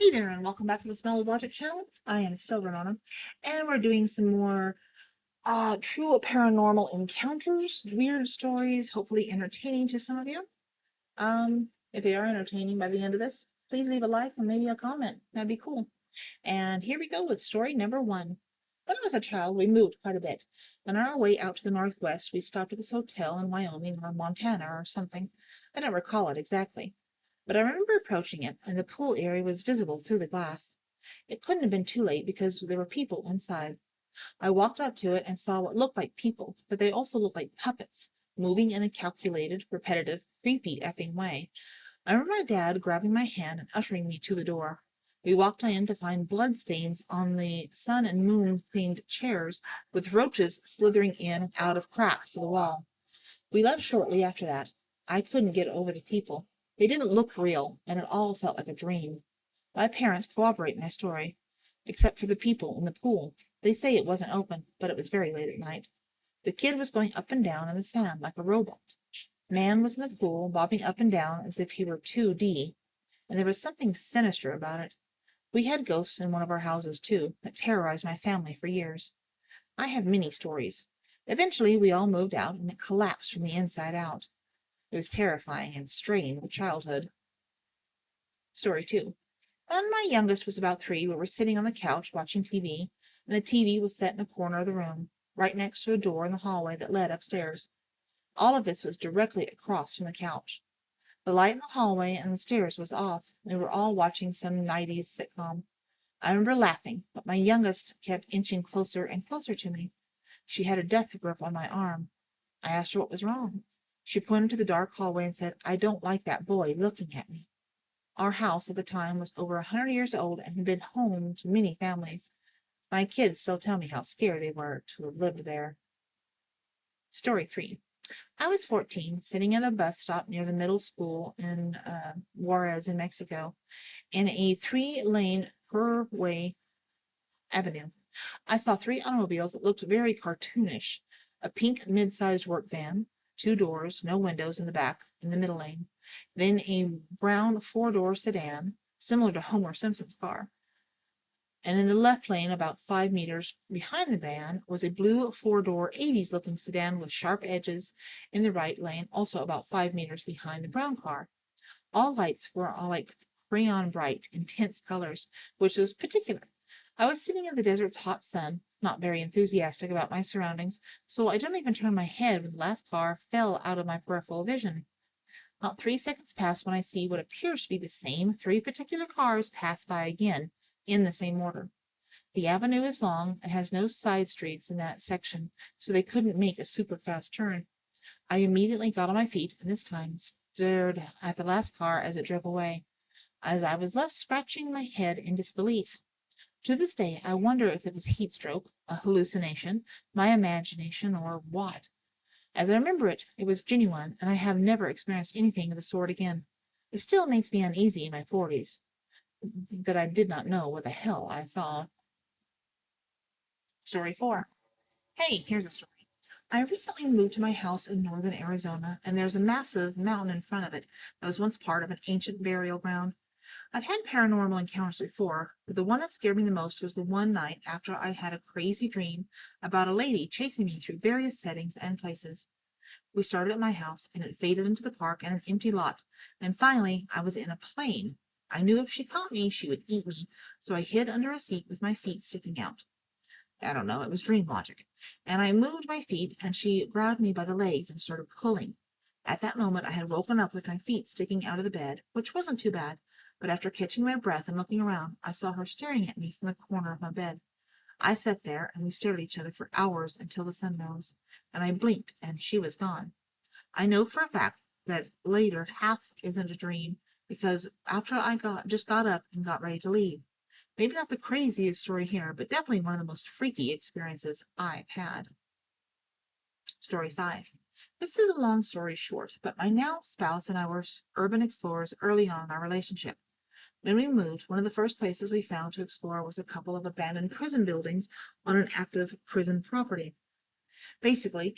Hey there, and welcome back to the Smell of Logic channel. I am still Renona, and we're doing some more true paranormal encounters, weird stories, hopefully entertaining to some of you. If they are entertaining by the end of this, please leave a like and maybe a comment. That'd be cool. And here we go with story number one. When I was a child, we moved quite a bit. On our way out to the northwest, we stopped at this hotel in Wyoming or Montana or something. I don't recall it exactly, but I remember approaching it, and the pool area was visible through the glass. It couldn't have been too late because there were people inside. I walked up to it and saw what looked like people, but they also looked like puppets, moving in a calculated, repetitive, creepy effing way. I remember my dad grabbing my hand and ushering me to the door. We walked in to find blood stains on the sun and moon themed chairs, with roaches slithering in and out of cracks of the wall. We left shortly after that. I couldn't get over the people. They didn't look real, and it all felt like a dream. My parents corroborate my story, except for the people in the pool. They say it wasn't open, but it was very late at night. The kid was going up and down in the sand like a robot. Man was in the pool, bobbing up and down as if he were 2D, and there was something sinister about it. We had ghosts in one of our houses, too, that terrorized my family for years. I have many stories. Eventually, we all moved out, and it collapsed from the inside out. It was terrifying and strange with childhood. Story 2. When my youngest was about 3, we were sitting on the couch watching TV, and the TV was set in a corner of the room, right next to a door in the hallway that led upstairs. All of this was directly across from the couch. The light in the hallway and the stairs was off, and we were all watching some 90s sitcom. I remember laughing, but my youngest kept inching closer and closer to me. She had a death grip on my arm. I asked her what was wrong. She pointed to the dark hallway and said, "I don't like that boy looking at me." Our house at the time was over 100 years old and had been home to many families. My kids still tell me how scared they were to have lived there. Story 3. I was 14, sitting at a bus stop near the middle school in Juarez, in Mexico, in a 3-lane per-way avenue. I saw 3 automobiles that looked very cartoonish: a pink mid-sized work van, 2 doors, no windows in the back, in the middle lane, then a brown 4-door sedan, similar to Homer Simpson's car. And in the left lane, about 5 meters behind the van, was a blue 4-door 80s-looking sedan with sharp edges. In the right lane, also about 5 meters behind the brown car. All lights were all like crayon bright, intense colors, which was particular. I was sitting in the desert's hot sun, not very enthusiastic about my surroundings, so I didn't even turn my head when the last car fell out of my peripheral vision. Not 3 seconds passed when I see what appears to be the same 3 particular cars pass by again, in the same order. The avenue is long and has no side streets in that section, so they couldn't make a super fast turn. I immediately got on my feet, and this time stared at the last car as it drove away, as I was left scratching my head in disbelief. To this day, I wonder if it was heat stroke, a hallucination, my imagination, or what. As I remember it, it was genuine, and I have never experienced anything of the sort again. It still makes me uneasy in my 40s, that I did not know what the hell I saw. Story 4. Hey, here's a story. I recently moved to my house in northern Arizona, and there's a massive mountain in front of it that was once part of an ancient burial ground. I've had paranormal encounters before, but the one that scared me the most was the one night after I had a crazy dream about a lady chasing me through various settings and places. We started at my house, and it faded into the park and an empty lot, and finally I was in a plane. I knew if she caught me, she would eat me, so I hid under a seat with my feet sticking out. I don't know, it was dream logic. And I moved my feet, and she grabbed me by the legs and started pulling. At that moment, I had woken up with my feet sticking out of the bed, which wasn't too bad, but after catching my breath and looking around, I saw her staring at me from the corner of my bed. I sat there, and we stared at each other for hours until the sun rose, and I blinked, and she was gone. I know for a fact that later half isn't a dream, because after I just got up and got ready to leave. Maybe not the craziest story here, but definitely one of the most freaky experiences I've had. Story 5. This is a long story short, but my now spouse and I were urban explorers early on in our relationship. When we moved, one of the first places we found to explore was a couple of abandoned prison buildings on an active prison property. Basically,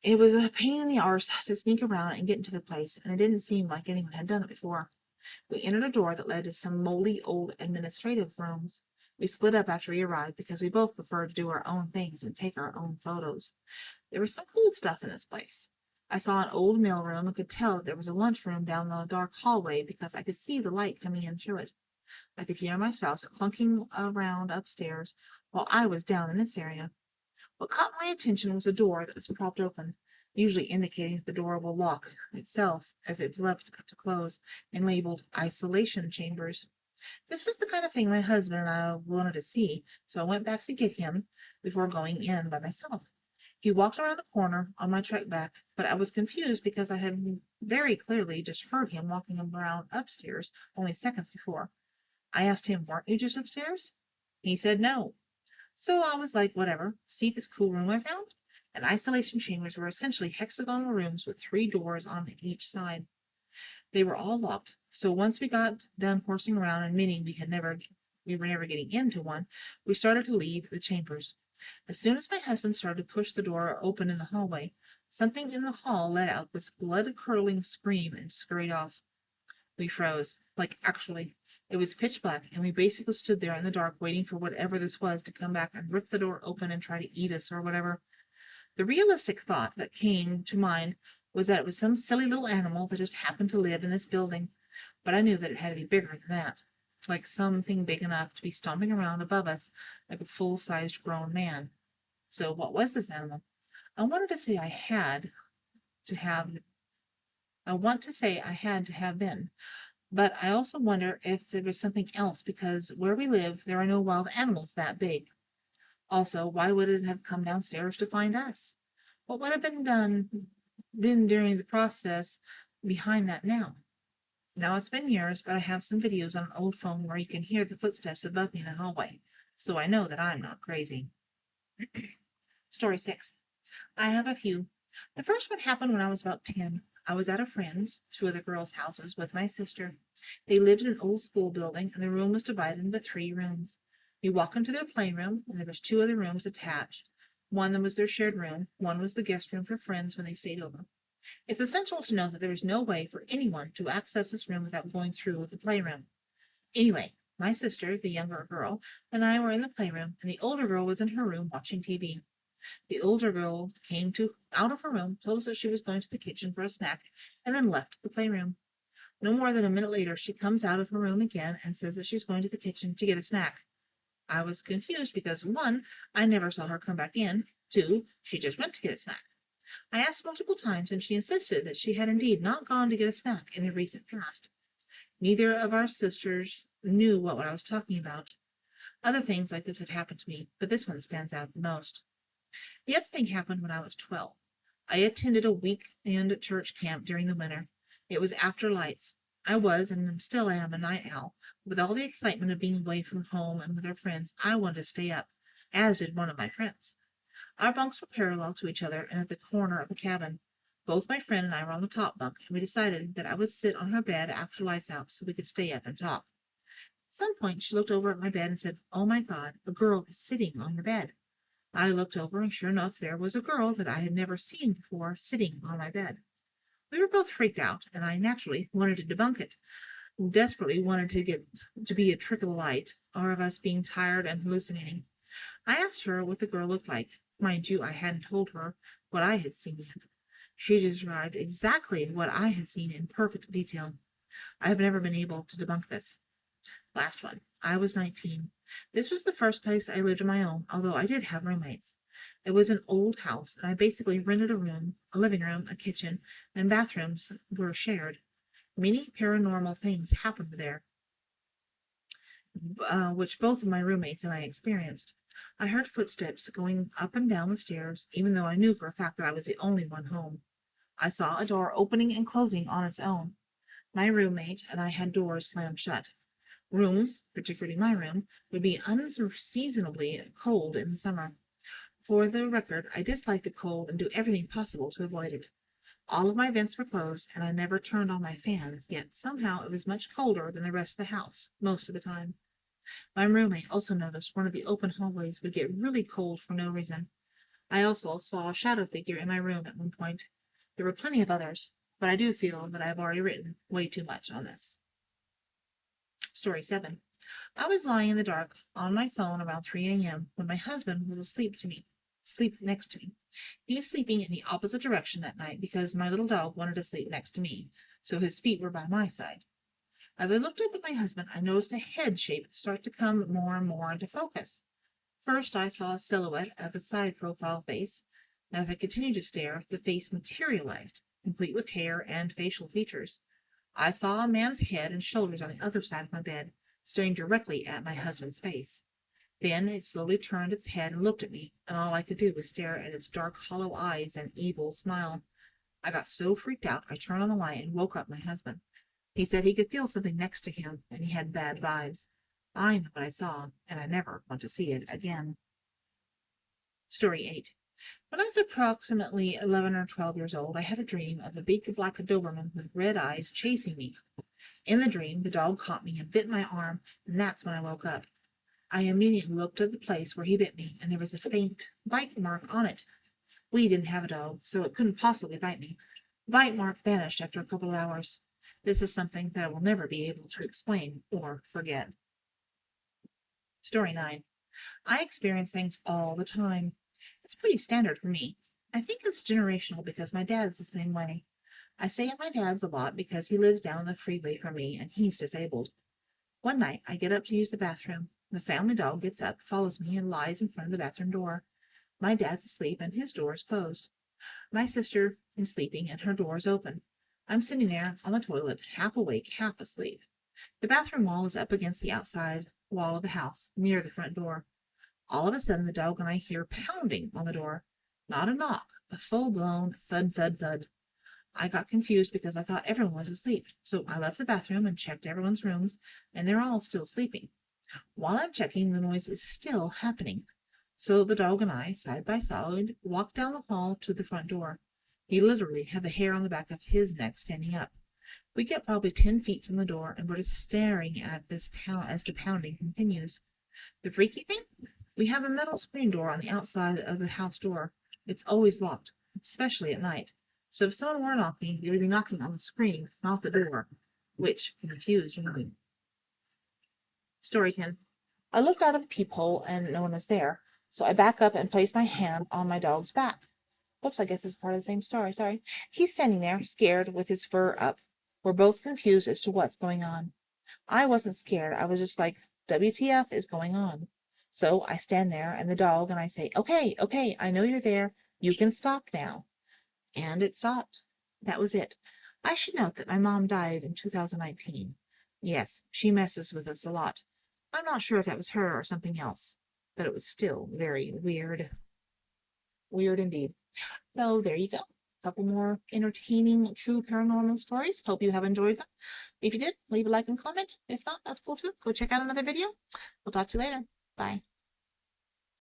it was a pain in the arse to sneak around and get into the place, and it didn't seem like anyone had done it before. We entered a door that led to some moldy old administrative rooms. We split up after we arrived because we both preferred to do our own things and take our own photos. There was some cool stuff in this place. I saw an old mailroom and could tell that there was a lunchroom down the dark hallway because I could see the light coming in through it. I could hear my spouse clunking around upstairs while I was down in this area. What caught my attention was a door that was propped open, usually indicating that the door will lock itself if it left to close, and labeled isolation chambers. This was the kind of thing my husband and I wanted to see, so I went back to get him before going in by myself. He walked around a corner on my trek back, but I was confused because I had very clearly just heard him walking around upstairs only seconds before. I asked him, "Weren't you just upstairs?" He said no. So I was like, whatever. See this cool room I found? And isolation chambers were essentially hexagonal rooms with 3 doors on each side. They were all locked, so once we got done horsing around and meaning we were never getting into one, we started to leave the chambers. As soon as my husband started to push the door open in the hallway, something in the hall let out this blood-curdling scream and scurried off. We froze. Like, actually. It was pitch black, and we basically stood there in the dark waiting for whatever this was to come back and rip the door open and try to eat us or whatever. The realistic thought that came to mind was that it was some silly little animal that just happened to live in this building, but I knew that it had to be bigger than that, like something big enough to be stomping around above us like a full-sized grown man. So what was this animal? I wanted to say I had to have I want to say I had to have been, but I also wonder if there was something else because where we live there are no wild animals that big. Also, why would it have come downstairs to find us? What would have been during the process behind that now? Now it's been years, but I have some videos on an old phone where you can hear the footsteps above me in the hallway, so I know that I'm not crazy. Story 6. I have a few. The first one happened when I was about 10. I was at a friend's, 2 other girls' houses, with my sister. They lived in an old school building, and the room was divided into 3 rooms. We walked into their playroom, and there was 2 other rooms attached. One of them was their shared room, one was the guest room for friends when they stayed over. It's essential to know that there is no way for anyone to access this room without going through the playroom. Anyway, my sister, the younger girl, and I were in the playroom, and the older girl was in her room watching TV. The older girl came out of her room, told us that she was going to the kitchen for a snack, and then left the playroom. No more than a minute later, she comes out of her room again and says that she's going to the kitchen to get a snack. I was confused because 1, I never saw her come back in. 2, she just went to get a snack. I asked multiple times, and she insisted that she had indeed not gone to get a snack in the recent past. Neither of our sisters knew what I was talking about. Other things like this have happened to me, but this one stands out the most. The other thing happened when I was 12. I attended a weekend church camp during the winter. It was after lights. I was, and still am, a night owl. With all the excitement of being away from home and with our friends, I wanted to stay up, as did one of my friends. Our bunks were parallel to each other and at the corner of the cabin. Both my friend and I were on the top bunk, and we decided that I would sit on her bed after lights out so we could stay up and talk. At some point, she looked over at my bed and said, "Oh my God, a girl is sitting on your bed." I looked over, and sure enough, there was a girl that I had never seen before sitting on my bed. We were both freaked out, and I naturally wanted to debunk it. Desperately wanted to get to be a trick of the light, or of us being tired and hallucinating. I asked her what the girl looked like. Mind you, I hadn't told her what I had seen yet. She described exactly what I had seen in perfect detail. I have never been able to debunk this. Last one. I was 19. This was the first place I lived on my own, although I did have roommates. It was an old house, and I basically rented a room, a living room, a kitchen, and bathrooms were shared. Many paranormal things happened there, which both of my roommates and I experienced. I heard footsteps going up and down the stairs, even though I knew for a fact that I was the only one home. I saw a door opening and closing on its own. My roommate and I had doors slammed shut. Rooms, particularly my room, would be unseasonably cold in the summer. For the record, I dislike the cold and do everything possible to avoid it. All of my vents were closed, and I never turned on my fans, yet somehow it was much colder than the rest of the house, most of the time. My roommate also noticed one of the open hallways would get really cold for no reason. I also saw a shadow figure in my room at one point. There were plenty of others, but I do feel that I have already written way too much on this. Story 7. I was lying in the dark on my phone around 3 a.m. when my husband was asleep next to me. He was sleeping in the opposite direction that night because my little dog wanted to sleep next to me, so his feet were by my side. As I looked up at my husband, I noticed a head shape start to come more and more into focus. First, I saw a silhouette of a side profile face. As I continued to stare, the face materialized, complete with hair and facial features. I saw a man's head and shoulders on the other side of my bed, staring directly at my husband's face. Then it slowly turned its head and looked at me, and all I could do was stare at its dark, hollow eyes and evil smile. I got so freaked out, I turned on the light and woke up my husband. He said he could feel something next to him, and he had bad vibes. I know what I saw, and I never want to see it again. Story 8. When I was approximately 11 or 12 years old, I had a dream of a big black Doberman with red eyes chasing me. In the dream, the dog caught me and bit my arm, and that's when I woke up. I immediately looked at the place where he bit me, and there was a faint bite mark on it. We didn't have a dog, so it couldn't possibly bite me. The bite mark vanished after a couple of hours. This is something that I will never be able to explain or forget. Story 9. I experience things all the time. It's pretty standard for me. I think it's generational because my dad's the same way. I stay at my dad's a lot because he lives down the freeway from me and he's disabled. One night, I get up to use the bathroom. The family dog gets up, follows me, and lies in front of the bathroom door. My dad's asleep and his door is closed. My sister is sleeping and her door is open. I'm sitting there on the toilet, half awake, half asleep. The bathroom wall is up against the outside wall of the house, near the front door. All of a sudden, the dog and I hear pounding on the door. Not a knock, a full-blown thud, thud, thud. I got confused because I thought everyone was asleep, so I left the bathroom and checked everyone's rooms, and they're all still sleeping. While I'm checking, the noise is still happening. So the dog and I, side by side, walked down the hall to the front door. He literally had the hair on the back of his neck standing up. We get probably 10 feet from the door, and we're just staring at this as the pounding continues. The freaky thing? We have a metal screen door on the outside of the house door. It's always locked, especially at night. So if someone were knocking, they would be knocking on the screen, not the door, which confused me. Story 10. I looked out of the peephole and no one was there, so I back up and place my hand on my dog's back. Oops, I guess it's part of the same story, sorry. He's standing there, scared, with his fur up. We're both confused as to what's going on. I wasn't scared, I was just like, WTF is going on? So I stand there and the dog and I say, okay, I know you're there. You can stop now. And it stopped. That was it. I should note that my mom died in 2019. Yes, she messes with us a lot. I'm not sure if that was her or something else, but it was still very weird. Weird indeed. So there you go. A couple more entertaining true paranormal stories. Hope you have enjoyed them. If you did, leave a like and comment. If not, that's cool too. Go check out another video. We'll talk to you later. Bye.